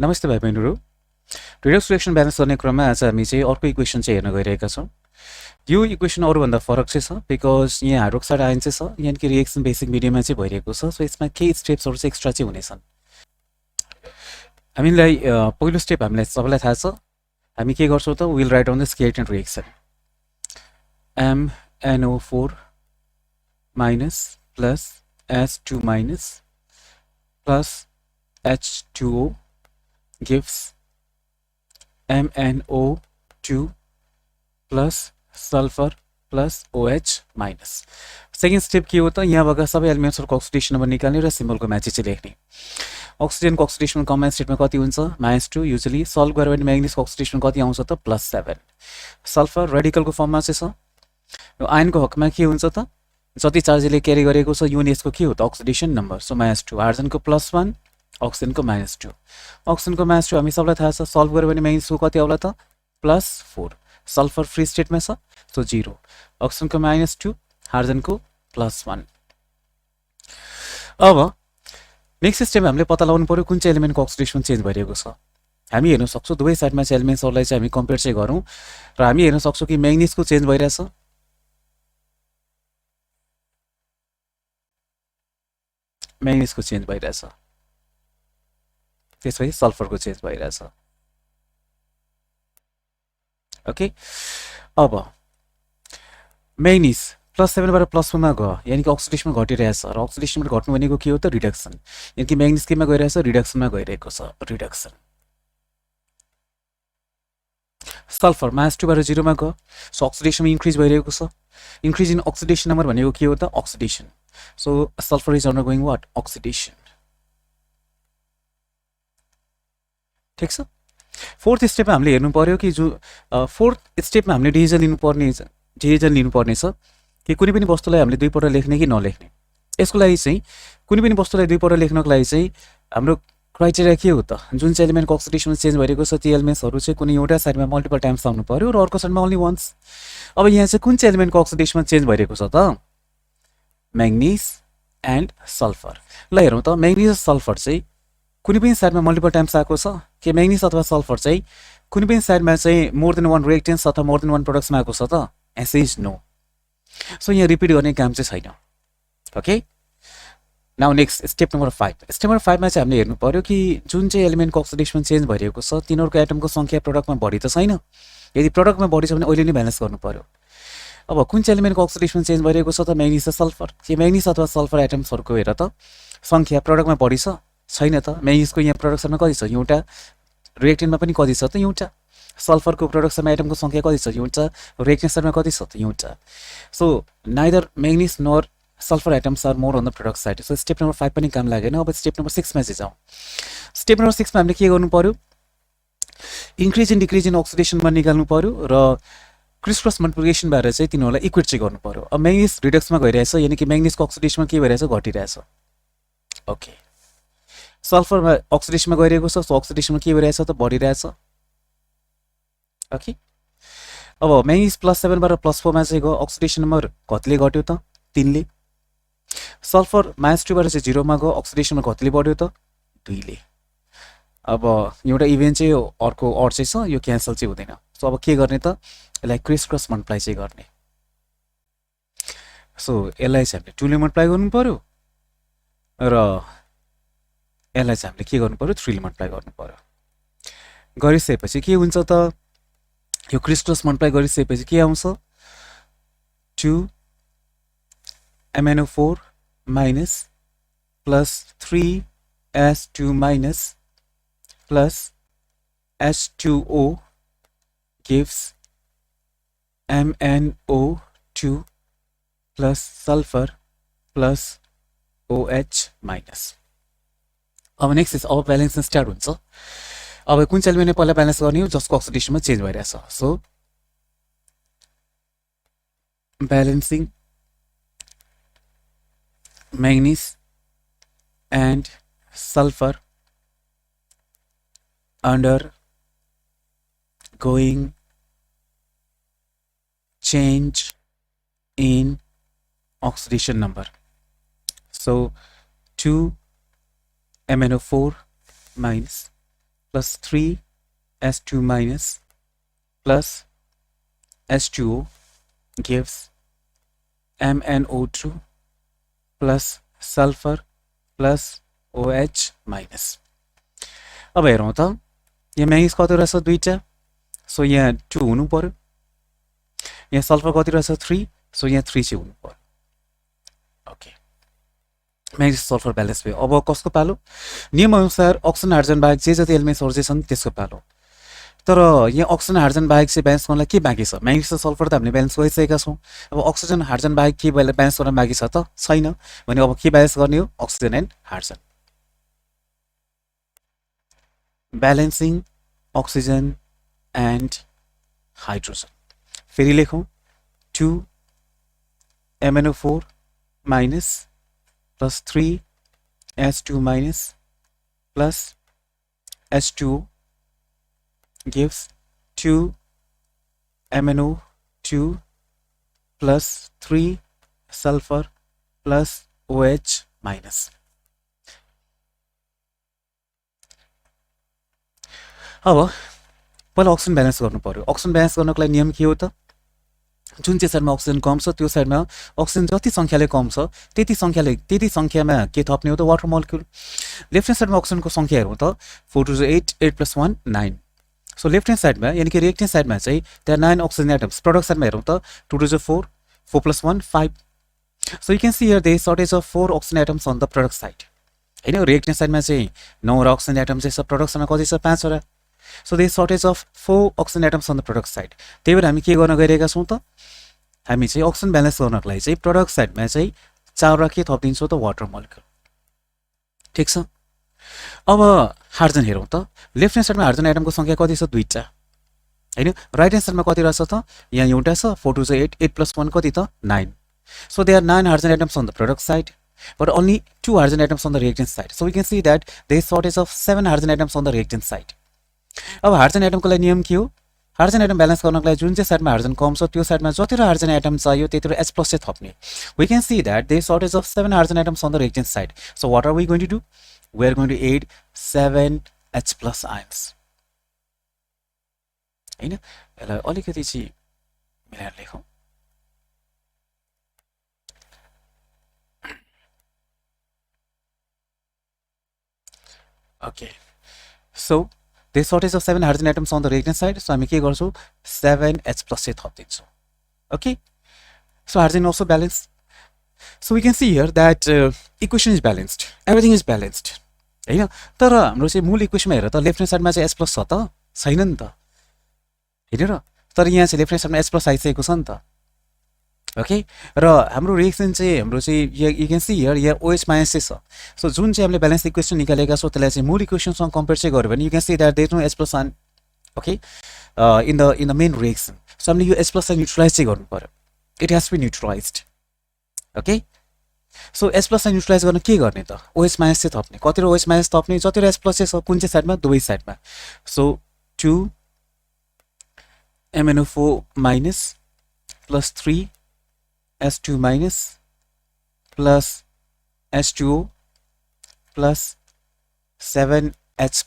नमस्ते भाइ बहिनीहरू। रिडक्स रिएक्सन ब्यालेन्स गर्ने क्रममा आज हामी चाहिँ अर्को इक्वेसन चाहिँ हेर्न गइरहेका छौँ। यो इक्वेसन अरूभन्दा फरक चाहिँ छ बिकज यहाँ हाइड्रोक्साइड आयन चाहिँ छ, यहाँनिर रिएक्सन बेसिक मिडियममा चाहिँ भइरहेको छ। सो यसमा केही स्टेप्सहरू चाहिँ एक्स्ट्रा चाहिँ हुनेछन्। हामीलाई पहिलो स्टेप हामीलाई सबैलाई थाहा छ। हामी के गर्छौँ त, will write on the skeleton reaction MnO4 minus plus H2 minus plus H2O gives MnO2 plus sulfur plus OH minus. Second step के हो त, यहाँबाट सबै एलिमेन्ट्सहरूको अक्सिडेसन नम्बर निकाल्ने र सिम्बलको म्याच चाहिँ लेख्ने। अक्सिजनको अक्सिडेसन कम्बाइन्ड स्टेटमा कति हुन्छ, -2। युजली सल्भ गरेर भने म्याग्निजको अक्सिडेसन कति आउँछ त, +7। सल्फर रेडिकलको फर्ममा चाहिँ छ। यो आयनको हकमा के हुन्छ त, जति चार्जले क्यारी गरेको छ युन यसको के हो त, अक्सिडेसन नम्बर। सो -2, हाइड्रोजनको +1, अक्सिजनको -2। अक्सिजनको -2 हामी सबलाई थाहा छ। सल्भ गर्यो भने म्याग्निजको कति आउला त, +4। सल्फर फ्री स्टेटमा छ, सो 0। अक्सिजनको -2, हाइड्रोजनको +1। अब नेक्स्ट स्टेप हामीले पत्ता लगाउनु पर्यो कुन चाहिँ एलिमेन्टको अक्सिडेसन चेन्ज भइरहेको छ। हामी हेर्न सक्छौँ दुवै साइडमा चाहिँ एलिमेन्ट्सहरूलाई चाहिँ हामी कम्पेयर चाहिँ गरौँ र हामी हेर्न सक्छौँ कि म्याग्निजको चेन्ज भइरहेछ, म्याग्निजको चेन्ज भइरहेछ, त्यसपछि सल्फरको चेन्ज भइरहेछ। ओके, अब म्याग्निज +7 बाट +1 गयो, यानि कि अक्सिडेसन घटिरहेछ र अक्सिडेसनबाट घट्नु भनेको के हो त, रिडक्सन। यानि कि म्याग्निज केमा गइरहेछ, रिडक्सनमा गइरहेको छ, रिडक्सन। सल्फर -2 बाट 0 मा गयो, सो अक्सिडेसनमा इन्क्रिज भइरहेको छ। इन्क्रिज इन अक्सिडेसन नम्बर भनेको के हो त, oxidation. So sulphur is undergoing what, oxidation. ठिक छ। फोर्थ स्टेपमा हामीले हेर्नु पर्यो कि जो फोर्थ स्टेपमा हामीले डिसिजन लिनुपर्ने छ कि कुनै पनि वस्तुलाई हामीले दुईपल्ट लेख्ने कि नलेख्ने। यसको लागि चाहिँ कुनै पनि वस्तुलाई दुईपल्ट लेख्नको लागि चाहिँ हाम्रो क्राइटेरिया के हो त, जुन चाहिँ एलिमेन्टको अक्सिडेसन चेन्ज भइरहेको छ त्यो एलिमेन्ट्सहरू चाहिँ कुनै एउटा साइडमा मल्टिपल टाइम्स आउनु पर्यो र अर्को साइडमा ओन्ली वन्स। अब यहाँ चाहिँ कुन चाहिँ एलिमेन्टको अक्सिडेसन चेन्ज भइरहेको छ त, म्याग्निज एन्ड सल्फर। ल हेरौँ त, म्याग्निज र सल्फर चाहिँ कुनै पनि साइडमा मल्टिपल टाइम्स आएको छ कि म्याग्निज अथवा सल्फर चाहिँ कुनै पनि साइडमा चाहिँ मोर देन वान रिएक्टेन्स अथवा मोर देन वान प्रोडक्ट्समा आएको छ त, एन्सर इज नो। सो यहाँ रिपिट गर्ने काम चाहिँ छैन। Okay, now next step number 5। Step number 5 मा चाहिँ हामीले हेर्नु पर्यो कि जुन चाहिँ एलिमेन्टको अक्सिडेसन चेन्ज भइरहेको छ तिनीहरूको एटमको सङ्ख्या प्रोडक्टमा बढी त छैन। यदि प्रोडक्टमा बढी छ भने अहिले नै ब्यालेन्स गर्नु पर्यो। अब कुन चाहिँ एलिमेन्टको अक्सिडेसन चेन्ज भइरहेको छ त, म्याग्निज र सल्फर। के म्याग्निज अथवा सल्फर एटम्सहरूको हेर त सङ्ख्या प्रोडक्टमा बढी छ, छैन त। म्याग्निजको यहाँ प्रोडक्सनमा कति छ, एउटा। रिएक्टेन्टमा पनि कति छ त, एउटा। सल्फरको प्रोडक्सनमा एटमको सङ्ख्या कति छ, एउटा। रिएक्टेन्टमा कति छ त, एउटा। So neither manganese nor sulfur atoms are more on the product side. So step number 5 पनि काम लागेन। अब स्टेप नम्बर 6 मा चाहिँ जाउँ। स्टेप नम्बर 6 मा हामीले के गर्नु पर्यो, इन्क्रिज इन डिक्रिज इन अक्सिडेसनमा निकाल्नु पर्यो र क्रिस क्रस मल्टिप्लिकेसनबाट चाहिँ तिनीहरूलाई इक्वेट चाहिँ गर्नु पर्यो। अब म्याग्निज रिडक्समा गइरहेछ, यानि कि म्याग्निजको अक्सिडेसनमा के भइरहेछ, घटिरहेछ। ओके, सल्फरमा अक्सिडेसनमा गइरहेको छ, सो अक्सिडेसनमा के भइरहेछ त, बढिरहेछ। ओके, अब म्याग्निज +7 बाट +4 मा चाहिँ गयो, अक्सिडेसन नम्बर कतिले घट्यो त, 3 ले। सल्फर -2 बाट चाहिँ 0 मा गयो, अक्सिडेसनमा कतिले बढ्यो त, 2 ले। अब एउटा इभेन्ट चाहिँ अर्को अड चाहिँ छ, यो क्यान्सल चाहिँ हुँदैन। सो अब के गर्ने त, यसलाई क्रिस क्रस मल्टिप्लाई चाहिँ गर्ने। सो यसलाई चाहिँ हामीले 2 ले मल्टिप्लाई गर्नु पर्यो र यसलाई चाहिँ हामीले के गर्नु पर्यो, 3 ले मल्टिप्लाई गर्नु पर्यो। गरिसकेपछि के हुन्छ त, यो क्रिस क्रस मल्टिप्लाई गरिसकेपछि के आउँछ, 2 MnO4 minus +3 H2 minus plus H2O gives MnO2 plus sulfur plus OH minus. अब नेक्स्ट अब ब्यालेन्स स्टार्ट हुन्छ। अब कुन चाहिँ एलिमेन्टले पहिला ब्यालेन्स गर्ने हो, जसको अक्सिडेसनमा चेन्ज भइरहेछ। So balancing म्याग्निज and sulphur undergoing change in oxidation number. So 2 MnO4 minus plus 3s2 minus plus H2O gives MnO2 plus sulfur plus OH minus. अब हेरौँ त यहाँ म्याग्निज कति रहेछ दुईटा, सो यहाँ 2 हुनु पर्यो, यहाँ सल्फर कति रहेछ 3, सो यहाँ 3 चाहिँ हुनु पर्यो. ओके, म्याग्निज सल्फर ब्यालेन्स भयो. अब कसको पालो? नियम अनुसार अक्सिजन हाइड्रोजन बाहेक जे जति एलिमेन्ट्सहरु चाहिँ छन् त्यसको पालो. तर यहाँ अक्सिजन हाइड्रोजन बाहेक चाहिँ ब्यालेन्स गर्नलाई के बाँकी छ? म्याग्निज र सल्फर त हामीले ब्यालेन्स गरिसकेका छौँ. अब अक्सिजन हाइड्रोजन बाहेक के ब्यालेन्स गर्न बाँकी छ त? छैन. भने अब के ब्यालेन्स गर्ने हो? Oxygen and hydrogen. Balancing oxygen and hydrogen. फेरि लेखौँ 2MnO4 minus plus 3H2 minus plus H2O gives 2MnO2 plus 3 sulfur plus OH minus. अब पहिला अक्सिजन ब्यालेन्स गर्नु पर्यो. अक्सिजन ब्यालेन्स गर्नको लागि नियम के हो त? जुन चाहिँ साइडमा अक्सिजन कम छ त्यो साइडमा अक्सिजन जति सङ्ख्याले कम छ त्यति सङ्ख्यामा के थप्ने हो त? Water molecule. लेफ्ट ह्यान्ड साइडमा अक्सिजनको सङ्ख्या हेरौँ त. 4 to 8, 8 plus 1 9. So left hand साइडमा यानि कि रिएक्टेन्ट साइडमा चाहिँ त्यहाँ 9 अक्सिजन एटम्स. प्रोडक्ट साइडमा हेरौँ त 2 to 4, 4 plus 1 5. So you can see here there is shortage of 4 oxygen atoms on the product side. हैन, रिएक्टेन्ट साइडमा चाहिँ 9 वटा अक्सिजन एटम चाहिँ छ, प्रोडक्ट साइडमा कति छ? 5 वटा. So there is shortage of 4 oxygen atoms on the product side. त्यही भएर हामी के गर्न गइरहेका छौँ त? हामी चाहिँ अक्सिजन ब्यालेन्स गर्नको लागि चाहिँ प्रोडक्ट साइडमा चाहिँ 4 वटा के थपिदिन्छौँ त? Water molecule. ठिक छ. अब हाइड्रोजन हेरौँ त. लेफ्ट ह्यान्ड साइडमा हाइड्रोजन एटमको सङ्ख्या कति छ? 2टा. हैन, राइट ह्यान्ड साइडमा कति रहेछ त? यहाँ एउटा छ 4 to 8, 8 plus 1 कति त? 9. So there are 9 hydrogen atoms on the product side, but only 2 hydrogen atoms on the reactant side. So we can see that there is shortage of 7 hydrogen atoms on the reactant side. अब hydrogen एटमको लागि नियम के हो? Hydrogen atom balance गर्नको लागि जुन चाहिँ साइडमा हाइड्रोजन कम छ त्यो साइडमा जतिवटा हाइड्रोजन एटम चाहियो त्यतिवटा H+ चाहिँ थप्ने. We can see that there is shortage of 7 hydrogen atoms on the reactant side. So what are we going to do? We are going to add 7 H+ ions. हैन, यसलाई अलिकति चाहिँ मिलाएर लेखौँ. Okay, so there is shortage of 7 hydrogen atoms on the reactant side. So हामी के गर्छौँ? 7 H+ चाहिँ थपिदिन्छौँ. Okay, so hydrogen also balanced. So we can see here that equation is balanced. Everything is balanced. हैन, तर हाम्रो चाहिँ मूल इक्वेसनमा हेर त लेफ्ट ह्यान्ड साइडमा चाहिँ H+ छ त? छैन नि त. हैन र? तर यहाँ चाहिँ लेफ्ट ह्यान्ड साइडमा H+ आइसकेको छ नि त. ओके, र हाम्रो रिएक्सन चाहिँ हाम्रो चाहिँ यु क्यान सी हियर यहाँ OH- चाहिँ छ. सो जुन चाहिँ हामीले ब्यालेन्स इक्वेसन निकालेका छौँ त्यसलाई चाहिँ मूल इक्वेसनसँग कम्पेयर चाहिँ गर्यो भने you can see that there is no H+ ion. Okay, in the main reaction. So हामीले यो H+ चाहिँ न्युट्रलाइज चाहिँ गर्नु पर्यो. It has to be neutralised. Okay, so H+ चाहिँ न्युट्रलाइज गर्न के गर्ने त? OH- चाहिँ थप्ने. कतिवटा OH- थप्ने, जतिवटा H+ चाहिँ छ कुन चाहिँ साइडमा? दुवै साइडमा. So 2 MnO4- plus 3 H2- plus H2O plus 7 H+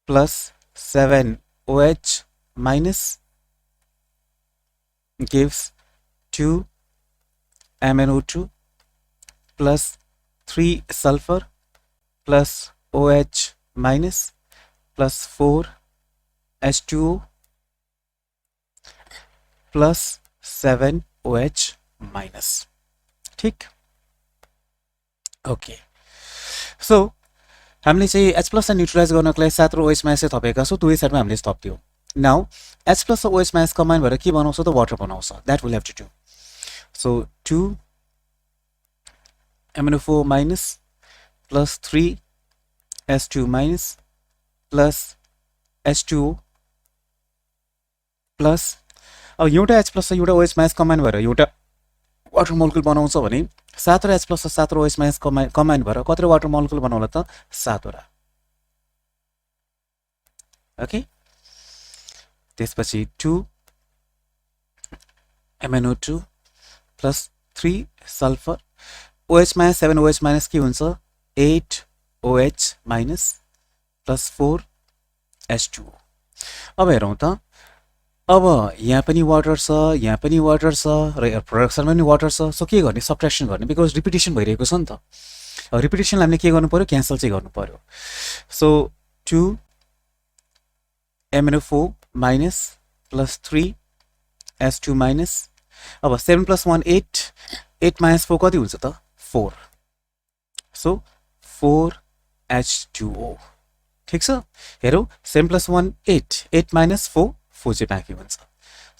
plus 7 OH- gives 2 MnO2 plus 3 sulfur plus OH- plus 4 H2O plus 7 OH-. ठीक. ओके, सो हामीले चाहिँ H+ चाहिँ न्युट्रलाइज गर्नको लागि 7 र OH- चाहिँ थपेका छौँ. दुवै साइडमा हामीले थप्दियौँ. नाउ H+ र OH- कम्बाइन भएर के बनाउँछ त? वाटर बनाउँछ. That will have to do. So 2 MnO4- plus 3 H2- plus H2O plus अब एउटा H+ र एउटा OH- कम्बाइन भएर एउटा वाटर मोलिक्युल बनाउँछ भने 7 र H+ र 7 र OH- कम्बाइन भएर कतिवटा वाटर मोलिक्युल बनाउला त? 7 वटा. ओके, त्यसपछि 2 MnO2 plus 3 sulphur, OH- 7 OH- के हुन्छ? 8 OH माइनस प्लस 4H2O। अब हेरौँ त, अब यहाँ पनि वाटर छ, यहाँ पनि वाटर छ र प्रोडक्सनमा पनि वाटर छ। सो के गर्ने, सब्ट्र्याक्सन गर्ने, बिकज रिपिटेसन भइरहेको छ नि त। रिपिटेसनलाई हामीले के गर्नु पर्यो, क्यान्सल चाहिँ गर्नु पर्यो। So 2MnO4 minus plus 3H2 minus. अब 7 + 1 8, 8 - 4 कति हुन्छ त, 4। So 4H2O। ठिक छ, हेरौँ 7 + 1 8, 8 - 4 4 चाहिँ बाँकी हुन्छ।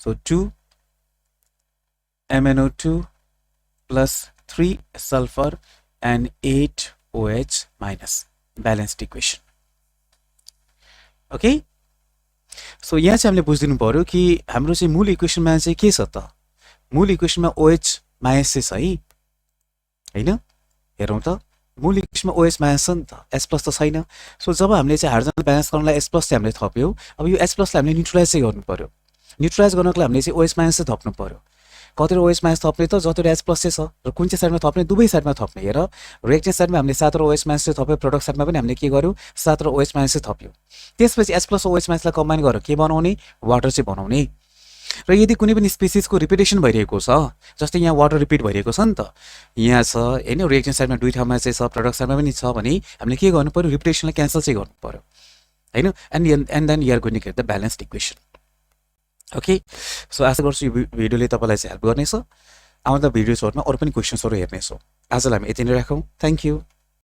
So 2MnO2 plus 3 sulphur and 8 OH minus, balanced equation. Okay, so यहाँ चाहिँ हामीले बुझिदिनु पर्यो कि हाम्रो चाहिँ मूल इक्वेसनमा चाहिँ के छ त, मूल इक्वेसनमा OH माइनस चाहिँ छ है, होइन? हेरौँ त, मूल इक्वेसनमा OH माइनस छ नि त, H प्लस त छैन। सो जब हामीले चाहिँ हाइड्रोजन ब्यालेन्स गर्नलाई H प्लस चाहिँ हामीले थप्यौँ, अब यो H प्लसलाई हामीले न्युट्रलाइज चाहिँ गर्नु पर्यो। न्युट्रलाइज गर्नको लागि हामीले चाहिँ OH माइनस चाहिँ थप्नु पर्यो। कतिवटा OH माइनस थप्ने त, जतिवटा H प्लस चाहिँ छ, र कुन चाहिँ साइडमा थप्ने, दुवै साइडमा थप्ने। हेर, रिएक्टेन्ट साइडमा हामीले 7 OH माइनस चाहिँ थप्यो, प्रोडक्ट साइडमा पनि हामीले के गर्यो, 7 OH माइनस चाहिँ थप्यो। त्यसपछि H प्लस OH माइनसलाई कम्बाइन गरेर के बनाउने, वाटर चाहिँ बनाउने। र यदि कुनै पनि स्पेसिसको रिपिटेसन भइरहेको छ, जस्तै यहाँ वाटर रिपिट भइरहेको छ नि त, यहाँ छ होइन, रिएक्टेन्ट साइडमा दुई ठाउँमा चाहिँ छ, प्रोडक्ट साइडमा पनि छ भने हामीले के गर्नु पर्यो, रिपिटेसनलाई क्यान्सल चाहिँ गर्नु पर्यो, होइन? And then you are going to get the balanced equation. Okay, so आशा गर्छु यो भिडियोले तपाईँलाई चाहिँ हेल्प गर्नेछ। आउँदा भिडियोजहरूमा अरू पनि क्वेसन्सहरू हेर्नेछौँ। आजलाई हामी यति नै राखौँ। Thank you.